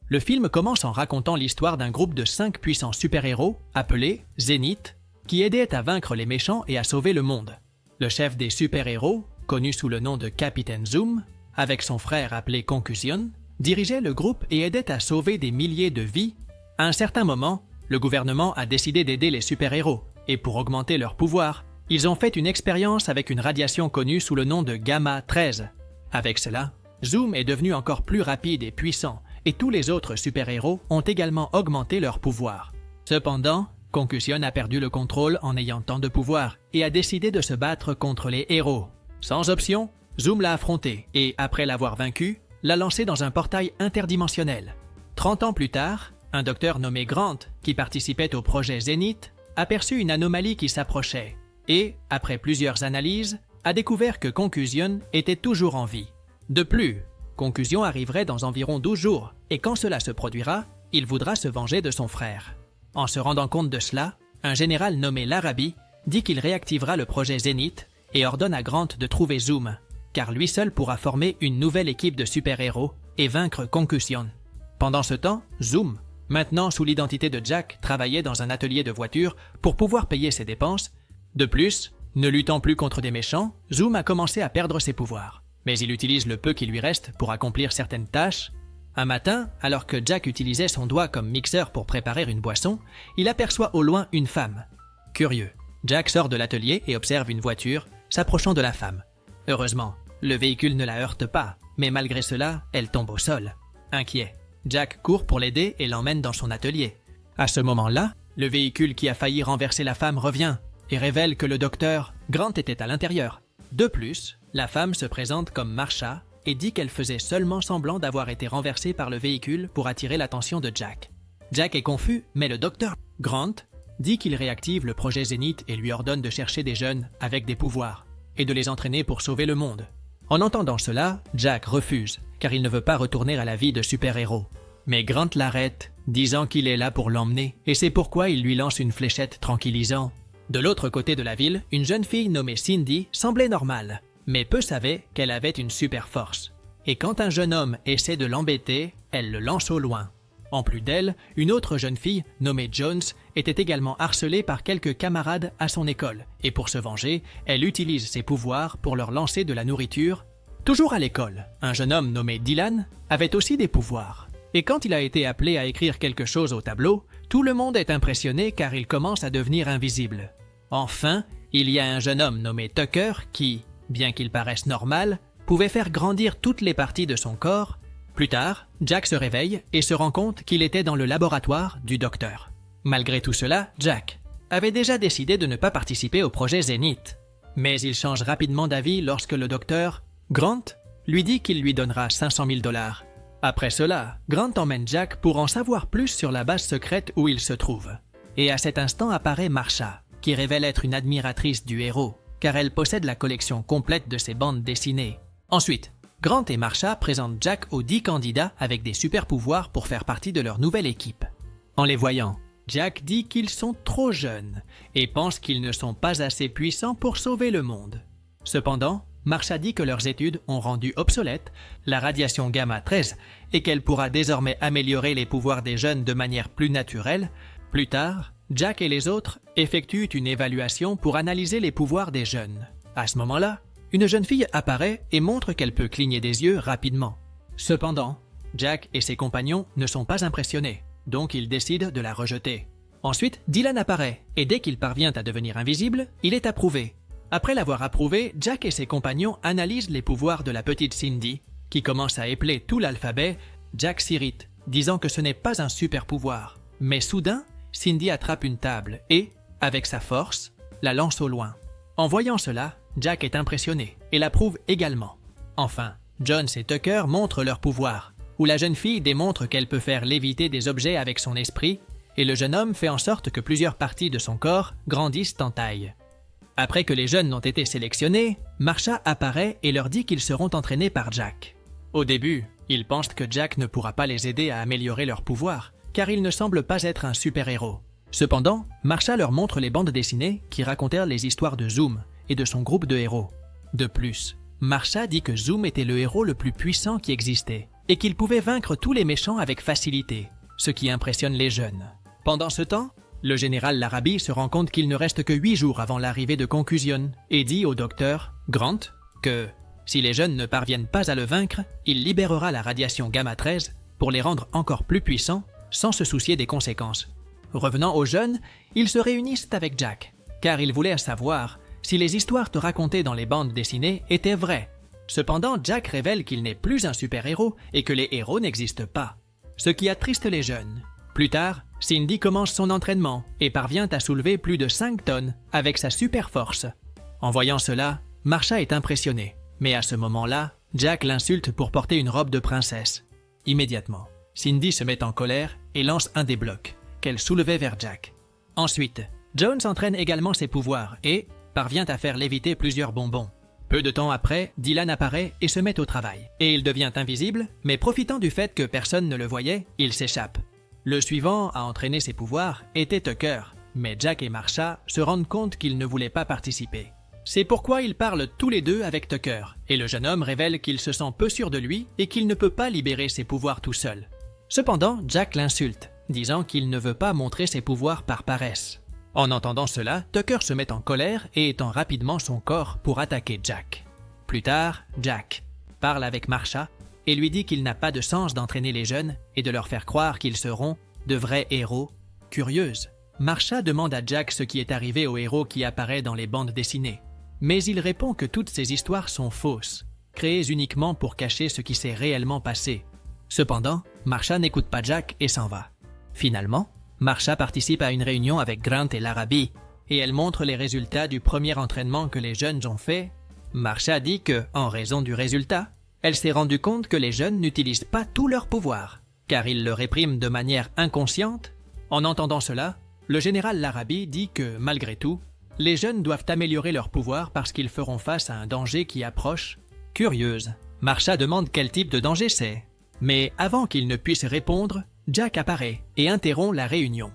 Le film commence en racontant l'histoire d'un groupe de 5 puissants super-héros, appelés Zénith, qui aidaient à vaincre les méchants et à sauver le monde. Le chef des super-héros, connu sous le nom de Capitaine Zoom, avec son frère appelé Concussion, dirigeait le groupe et aidait à sauver des milliers de vies. À un certain moment, le gouvernement a décidé d'aider les super-héros, et pour augmenter leur pouvoir, ils ont fait une expérience avec une radiation connue sous le nom de Gamma 13. Avec cela, Zoom est devenu encore plus rapide et puissant, et tous les autres super-héros ont également augmenté leur pouvoir. Cependant, Concussion a perdu le contrôle en ayant tant de pouvoir et a décidé de se battre contre les héros. Sans option, Zoom l'a affronté et, après l'avoir vaincu, l'a lancé dans un portail interdimensionnel. 30 ans plus tard, un docteur nommé Grant, qui participait au projet Zénith, aperçut une anomalie qui s'approchait et, après plusieurs analyses, a découvert que Concussion était toujours en vie. De plus, Concussion arriverait dans environ 12 jours et quand cela se produira, il voudra se venger de son frère. En se rendant compte de cela, un général nommé Larabi dit qu'il réactivera le projet Zénith et ordonne à Grant de trouver Zoom, car lui seul pourra former une nouvelle équipe de super-héros et vaincre Concussion. Pendant ce temps, Zoom, maintenant sous l'identité de Jack, travaillait dans un atelier de voitures pour pouvoir payer ses dépenses. De plus, ne luttant plus contre des méchants, Zoom a commencé à perdre ses pouvoirs. Mais il utilise le peu qui lui reste pour accomplir certaines tâches. Un matin, alors que Jack utilisait son doigt comme mixeur pour préparer une boisson, il aperçoit au loin une femme. Curieux, Jack sort de l'atelier et observe une voiture s'approchant de la femme. Heureusement, le véhicule ne la heurte pas, mais malgré cela, elle tombe au sol. Inquiet, Jack court pour l'aider et l'emmène dans son atelier. À ce moment-là, le véhicule qui a failli renverser la femme revient et révèle que le docteur Grant était à l'intérieur. De plus, la femme se présente comme Marsha et dit qu'elle faisait seulement semblant d'avoir été renversée par le véhicule pour attirer l'attention de Jack. Jack est confus, mais le docteur Grant dit qu'il réactive le projet Zénith et lui ordonne de chercher des jeunes avec des pouvoirs et de les entraîner pour sauver le monde. En entendant cela, Jack refuse, car il ne veut pas retourner à la vie de super-héros. Mais Grant l'arrête, disant qu'il est là pour l'emmener, et c'est pourquoi il lui lance une fléchette tranquillisant. De l'autre côté de la ville, une jeune fille nommée Cindy semblait normale, mais peu savait qu'elle avait une super force. Et quand un jeune homme essaie de l'embêter, elle le lance au loin. En plus d'elle, une autre jeune fille, nommée Jones, était également harcelée par quelques camarades à son école, et pour se venger, elle utilise ses pouvoirs pour leur lancer de la nourriture. Toujours à l'école, un jeune homme nommé Dylan avait aussi des pouvoirs. Et quand il a été appelé à écrire quelque chose au tableau, tout le monde est impressionné car il commence à devenir invisible. Enfin, il y a un jeune homme nommé Tucker qui, bien qu'il paraisse normal, pouvait faire grandir toutes les parties de son corps. Plus tard, Jack se réveille et se rend compte qu'il était dans le laboratoire du docteur. Malgré tout cela, Jack avait déjà décidé de ne pas participer au projet Zénith. Mais il change rapidement d'avis lorsque le docteur Grant lui dit qu'il lui donnera 500 000 $. Après cela, Grant emmène Jack pour en savoir plus sur la base secrète où il se trouve. Et à cet instant apparaît Marsha, qui révèle être une admiratrice du héros, car elle possède la collection complète de ses bandes dessinées. Ensuite, Grant et Marsha présentent Jack aux 10 candidats avec des super pouvoirs pour faire partie de leur nouvelle équipe. En les voyant, Jack dit qu'ils sont trop jeunes et pense qu'ils ne sont pas assez puissants pour sauver le monde. Cependant, Marsha dit que leurs études ont rendu obsolète la radiation gamma 13 et qu'elle pourra désormais améliorer les pouvoirs des jeunes de manière plus naturelle. Plus tard, Jack et les autres effectuent une évaluation pour analyser les pouvoirs des jeunes. À ce moment-là, une jeune fille apparaît et montre qu'elle peut cligner des yeux rapidement. Cependant, Jack et ses compagnons ne sont pas impressionnés, donc ils décident de la rejeter. Ensuite, Dylan apparaît et dès qu'il parvient à devenir invisible, il est approuvé. Après l'avoir approuvé, Jack et ses compagnons analysent les pouvoirs de la petite Cindy, qui commence à épeler tout l'alphabet. Jack s'irrite, disant que ce n'est pas un super pouvoir. Mais soudain, Cindy attrape une table et, avec sa force, la lance au loin. En voyant cela, Jack est impressionné et l'approuve également. Enfin, Jones et Tucker montrent leur pouvoir, où la jeune fille démontre qu'elle peut faire léviter des objets avec son esprit, et le jeune homme fait en sorte que plusieurs parties de son corps grandissent en taille. Après que les jeunes ont été sélectionnés, Marsha apparaît et leur dit qu'ils seront entraînés par Jack. Au début, ils pensent que Jack ne pourra pas les aider à améliorer leurs pouvoirs, car il ne semble pas être un super-héros. Cependant, Marsha leur montre les bandes dessinées qui racontèrent les histoires de Zoom et de son groupe de héros. De plus, Marsha dit que Zoom était le héros le plus puissant qui existait, et qu'il pouvait vaincre tous les méchants avec facilité, ce qui impressionne les jeunes. Pendant ce temps, le général Larrabee se rend compte qu'il ne reste que 8 jours avant l'arrivée de Concussion et dit au docteur Grant que, si les jeunes ne parviennent pas à le vaincre, il libérera la radiation gamma 13 pour les rendre encore plus puissants sans se soucier des conséquences. Revenant aux jeunes, ils se réunissent avec Jack, car ils voulaient savoir si les histoires racontées dans les bandes dessinées étaient vraies. Cependant, Jack révèle qu'il n'est plus un super-héros et que les héros n'existent pas, ce qui attriste les jeunes. Plus tard, Cindy commence son entraînement et parvient à soulever plus de 5 tonnes avec sa super force. En voyant cela, Marsha est impressionné, mais à ce moment-là, Jack l'insulte pour porter une robe de princesse. Immédiatement, Cindy se met en colère et lance un des blocs, qu'elle soulevait vers Jack. Ensuite, Jones entraîne également ses pouvoirs et parvient à faire léviter plusieurs bonbons. Peu de temps après, Dylan apparaît et se met au travail. Et il devient invisible, mais profitant du fait que personne ne le voyait, il s'échappe. Le suivant à entraîner ses pouvoirs était Tucker, mais Jack et Marsha se rendent compte qu'ils ne voulaient pas participer. C'est pourquoi ils parlent tous les deux avec Tucker, et le jeune homme révèle qu'il se sent peu sûr de lui et qu'il ne peut pas libérer ses pouvoirs tout seul. Cependant, Jack l'insulte, disant qu'il ne veut pas montrer ses pouvoirs par paresse. En entendant cela, Tucker se met en colère et étend rapidement son corps pour attaquer Jack. Plus tard, Jack parle avec Marsha et lui dit qu'il n'a pas de sens d'entraîner les jeunes et de leur faire croire qu'ils seront de vrais héros. Curieuse, Marsha demande à Jack ce qui est arrivé au héros qui apparaît dans les bandes dessinées. Mais il répond que toutes ces histoires sont fausses, créées uniquement pour cacher ce qui s'est réellement passé. Cependant, Marsha n'écoute pas Jack et s'en va. Finalement, Marsha participe à une réunion avec Grant et Larrabee, et elle montre les résultats du premier entraînement que les jeunes ont fait. Marsha dit que, en raison du résultat, elle s'est rendue compte que les jeunes n'utilisent pas tous leurs pouvoirs, car ils le répriment de manière inconsciente. En entendant cela, le général Larrabee dit que, malgré tout, les jeunes doivent améliorer leurs pouvoirs parce qu'ils feront face à un danger qui approche. Curieuse, Marsha demande quel type de danger c'est. Mais avant qu'il ne puisse répondre, Jack apparaît et interrompt la réunion.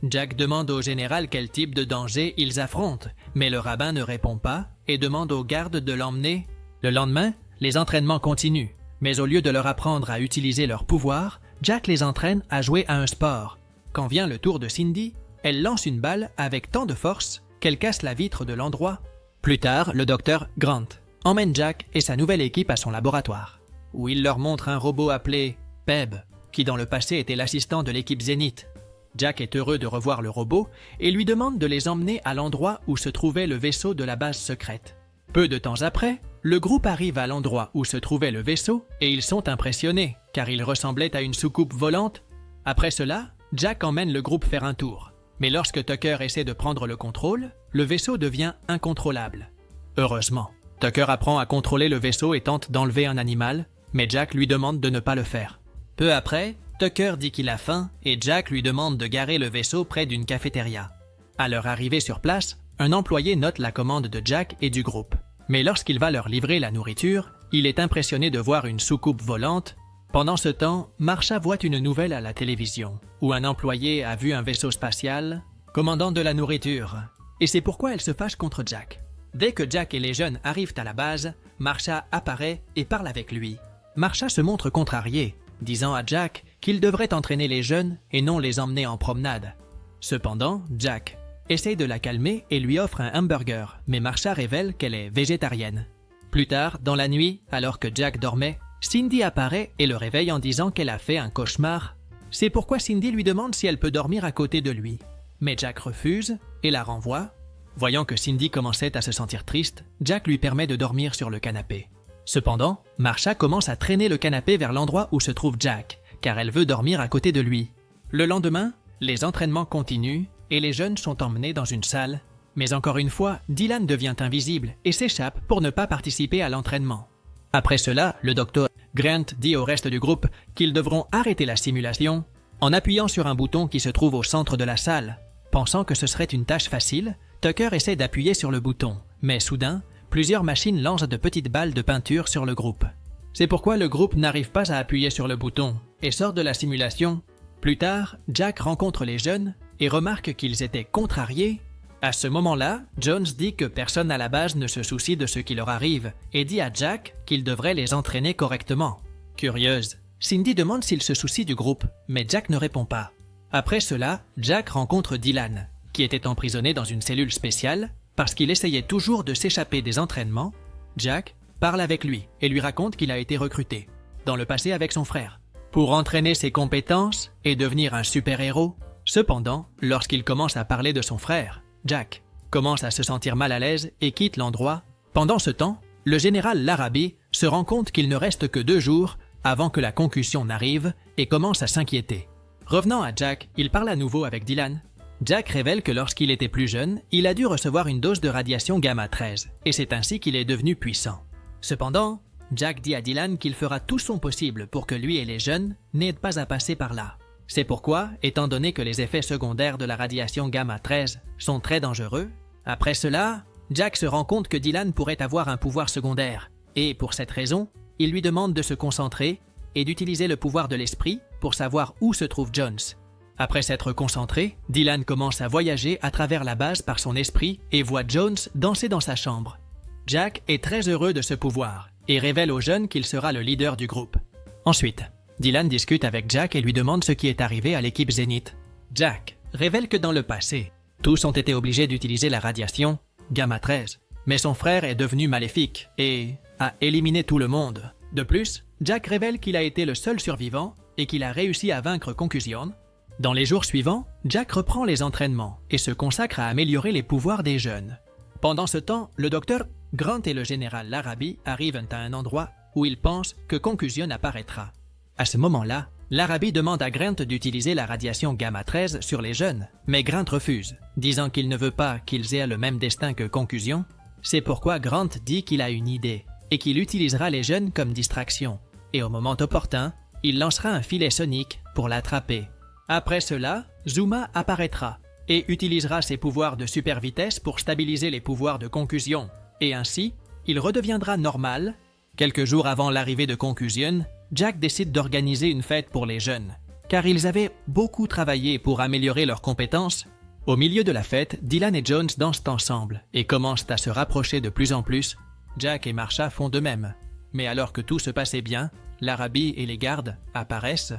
Jack demande au général quel type de danger ils affrontent, mais le rabbin ne répond pas et demande aux gardes de l'emmener. Le lendemain, les entraînements continuent, mais au lieu de leur apprendre à utiliser leurs pouvoirs, Jack les entraîne à jouer à un sport. Quand vient le tour de Cindy, elle lance une balle avec tant de force qu'elle casse la vitre de l'endroit. Plus tard, le docteur Grant emmène Jack et sa nouvelle équipe à son laboratoire, où il leur montre un robot appelé Peb, qui dans le passé était l'assistant de l'équipe Zénith. Jack est heureux de revoir le robot et lui demande de les emmener à l'endroit où se trouvait le vaisseau de la base secrète. Peu de temps après, le groupe arrive à l'endroit où se trouvait le vaisseau et ils sont impressionnés, car il ressemblait à une soucoupe volante. Après cela, Jack emmène le groupe faire un tour. Mais lorsque Tucker essaie de prendre le contrôle, le vaisseau devient incontrôlable. Heureusement, Tucker apprend à contrôler le vaisseau et tente d'enlever un animal, mais Jack lui demande de ne pas le faire. Peu après, Tucker dit qu'il a faim et Jack lui demande de garer le vaisseau près d'une cafétéria. À leur arrivée sur place, un employé note la commande de Jack et du groupe. Mais lorsqu'il va leur livrer la nourriture, il est impressionné de voir une soucoupe volante. Pendant ce temps, Marsha voit une nouvelle à la télévision, où un employé a vu un vaisseau spatial commandant de la nourriture. Et c'est pourquoi elle se fâche contre Jack. Dès que Jack et les jeunes arrivent à la base, Marsha apparaît et parle avec lui. Marsha se montre contrariée, disant à Jack qu'il devrait entraîner les jeunes et non les emmener en promenade. Cependant, Jack essaye de la calmer et lui offre un hamburger, mais Marsha révèle qu'elle est végétarienne. Plus tard, dans la nuit, alors que Jack dormait, Cindy apparaît et le réveille en disant qu'elle a fait un cauchemar. C'est pourquoi Cindy lui demande si elle peut dormir à côté de lui. Mais Jack refuse et la renvoie. Voyant que Cindy commençait à se sentir triste, Jack lui permet de dormir sur le canapé. Cependant, Marsha commence à traîner le canapé vers l'endroit où se trouve Jack, car elle veut dormir à côté de lui. Le lendemain, les entraînements continuent et les jeunes sont emmenés dans une salle. Mais encore une fois, Dylan devient invisible et s'échappe pour ne pas participer à l'entraînement. Après cela, le docteur Grant dit au reste du groupe qu'ils devront arrêter la simulation en appuyant sur un bouton qui se trouve au centre de la salle. Pensant que ce serait une tâche facile, Tucker essaie d'appuyer sur le bouton, mais soudain, plusieurs machines lancent de petites balles de peinture sur le groupe. C'est pourquoi le groupe n'arrive pas à appuyer sur le bouton et sort de la simulation. Plus tard, Jack rencontre les jeunes et remarque qu'ils étaient contrariés. À ce moment-là, Jones dit que personne à la base ne se soucie de ce qui leur arrive et dit à Jack qu'il devrait les entraîner correctement. Curieuse, Cindy demande s'il se soucie du groupe, mais Jack ne répond pas. Après cela, Jack rencontre Dylan, qui était emprisonné dans une cellule spéciale parce qu'il essayait toujours de s'échapper des entraînements. Jack parle avec lui et lui raconte qu'il a été recruté, dans le passé avec son frère, pour entraîner ses compétences et devenir un super-héros. Cependant, lorsqu'il commence à parler de son frère, Jack commence à se sentir mal à l'aise et quitte l'endroit. Pendant ce temps, le général Larrabee se rend compte qu'il ne reste que 2 jours avant que la concussion n'arrive et commence à s'inquiéter. Revenant à Jack, il parle à nouveau avec Dylan. Jack révèle que lorsqu'il était plus jeune, il a dû recevoir une dose de radiation gamma 13 et c'est ainsi qu'il est devenu puissant. Cependant, Jack dit à Dylan qu'il fera tout son possible pour que lui et les jeunes n'aient pas à passer par là. C'est pourquoi, étant donné que les effets secondaires de la radiation gamma 13 sont très dangereux, après cela, Jack se rend compte que Dylan pourrait avoir un pouvoir secondaire et, pour cette raison, il lui demande de se concentrer et d'utiliser le pouvoir de l'esprit pour savoir où se trouve Jones. Après s'être concentré, Dylan commence à voyager à travers la base par son esprit et voit Jones danser dans sa chambre. Jack est très heureux de ce pouvoir et révèle aux jeunes qu'il sera le leader du groupe. Ensuite, Dylan discute avec Jack et lui demande ce qui est arrivé à l'équipe Zénith. Jack révèle que dans le passé, tous ont été obligés d'utiliser la radiation gamma 13, mais son frère est devenu maléfique et a éliminé tout le monde. De plus, Jack révèle qu'il a été le seul survivant et qu'il a réussi à vaincre Concussion. Dans les jours suivants, Jack reprend les entraînements et se consacre à améliorer les pouvoirs des jeunes. Pendant ce temps, le docteur Grant et le général Larrabee arrivent à un endroit où ils pensent que Concussion apparaîtra. À ce moment-là, Larrabee demande à Grant d'utiliser la radiation gamma 13 sur les jeunes, mais Grant refuse, disant qu'il ne veut pas qu'ils aient le même destin que Concussion. C'est pourquoi Grant dit qu'il a une idée et qu'il utilisera les jeunes comme distraction. Et au moment opportun, il lancera un filet sonique pour l'attraper. Après cela, Zuma apparaîtra et utilisera ses pouvoirs de super vitesse pour stabiliser les pouvoirs de Concussion. Et ainsi, il redeviendra normal. Quelques jours avant l'arrivée de Concussion, Jack décide d'organiser une fête pour les jeunes, car ils avaient beaucoup travaillé pour améliorer leurs compétences. Au milieu de la fête, Dylan et Jones dansent ensemble et commencent à se rapprocher de plus en plus. Jack et Marsha font de même. Mais alors que tout se passait bien, Larrabee et les gardes apparaissent.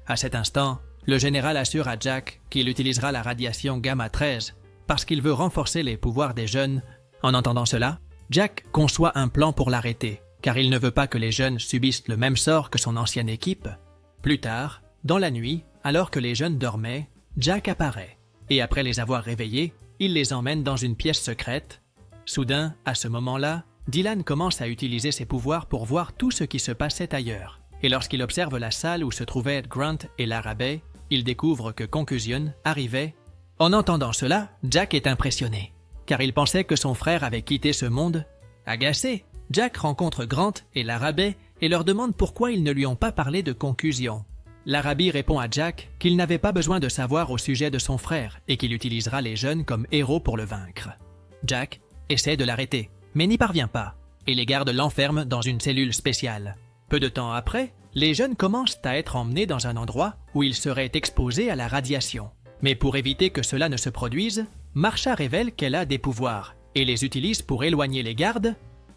À cet instant, le général assure à Jack qu'il utilisera la radiation gamma 13 parce qu'il veut renforcer les pouvoirs des jeunes. En entendant cela, Jack conçoit un plan pour l'arrêter, car il ne veut pas que les jeunes subissent le même sort que son ancienne équipe. Plus tard, dans la nuit, alors que les jeunes dormaient, Jack apparaît, et après les avoir réveillés, il les emmène dans une pièce secrète. Soudain, à ce moment-là, Dylan commence à utiliser ses pouvoirs pour voir tout ce qui se passait ailleurs. Et lorsqu'il observe la salle où se trouvaient Grant et Larrabee, il découvre que Concussion arrivait. En entendant cela, Jack est impressionné, car il pensait que son frère avait quitté ce monde. Agacé, Jack rencontre Grant et Larrabee et leur demande pourquoi ils ne lui ont pas parlé de Concussion. Larrabee répond à Jack qu'il n'avait pas besoin de savoir au sujet de son frère et qu'il utilisera les jeunes comme héros pour le vaincre. Jack essaie de l'arrêter, mais n'y parvient pas, et les gardes l'enferment dans une cellule spéciale. Peu de temps après, les jeunes commencent à être emmenés dans un endroit où ils seraient exposés à la radiation. Mais pour éviter que cela ne se produise, Marsha révèle qu'elle a des pouvoirs et les utilise pour éloigner les gardes.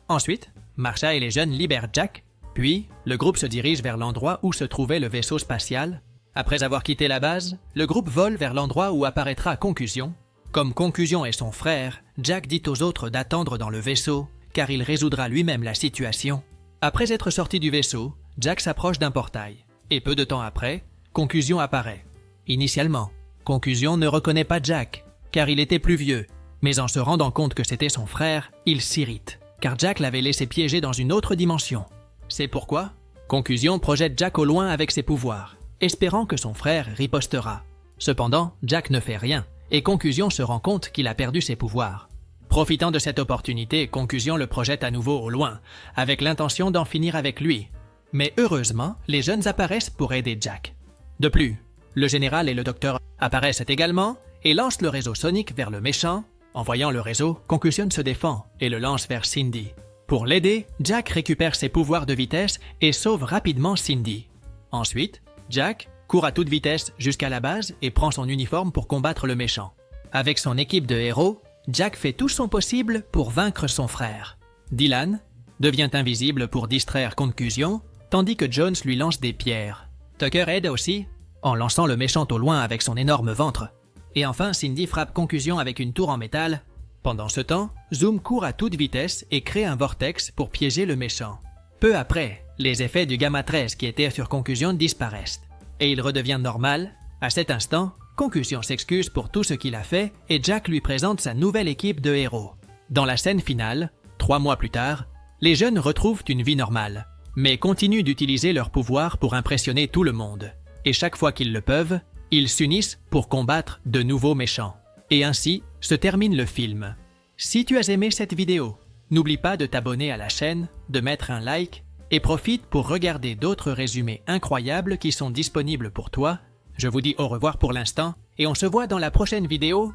Ensuite, Marsha et les jeunes libèrent Jack, puis le groupe se dirige vers l'endroit où se trouvait le vaisseau spatial. Après avoir quitté la base, le groupe vole vers l'endroit où apparaîtra Concussion. Comme Concussion est son frère, Jack dit aux autres d'attendre dans le vaisseau, car il résoudra lui-même la situation. Après être sorti du vaisseau, Jack s'approche d'un portail, et peu de temps après, Concussion apparaît. Initialement, Concussion ne reconnaît pas Jack, car il était plus vieux, mais en se rendant compte que c'était son frère, il s'irrite, car Jack l'avait laissé piéger dans une autre dimension. C'est pourquoi Concussion projette Jack au loin avec ses pouvoirs, espérant que son frère ripostera. Cependant, Jack ne fait rien, et Concussion se rend compte qu'il a perdu ses pouvoirs. Profitant de cette opportunité, Concussion le projette à nouveau au loin, avec l'intention d'en finir avec lui. Mais heureusement, les jeunes apparaissent pour aider Jack. De plus, le général et le docteur apparaissent également et lancent le réseau sonique vers le méchant. En voyant le réseau, Concussion se défend et le lance vers Cindy. Pour l'aider, Jack récupère ses pouvoirs de vitesse et sauve rapidement Cindy. Ensuite, Jack court à toute vitesse jusqu'à la base et prend son uniforme pour combattre le méchant. Avec son équipe de héros, Jack fait tout son possible pour vaincre son frère. Dylan devient invisible pour distraire Concussion. tandis que Jones lui lance des pierres. Tucker aide aussi, en lançant le méchant au loin avec son énorme ventre. Et enfin, Cindy frappe concussion avec une tour en métal. Pendant ce temps, Zoom court à toute vitesse et crée un vortex pour piéger le méchant. Peu après, les effets du gamma 13 qui étaient sur concussion disparaissent. Et il redevient normal. À cet instant, Concussion s'excuse pour tout ce qu'il a fait et Jack lui présente sa nouvelle équipe de héros. Dans la scène finale, 3 mois plus tard, les jeunes retrouvent une vie normale, mais continuent d'utiliser leurs pouvoirs pour impressionner tout le monde. Et chaque fois qu'ils le peuvent, ils s'unissent pour combattre de nouveaux méchants. Et ainsi se termine le film. Si tu as aimé cette vidéo, n'oublie pas de t'abonner à la chaîne, de mettre un like et profite pour regarder d'autres résumés incroyables qui sont disponibles pour toi. Je vous dis au revoir pour l'instant et on se voit dans la prochaine vidéo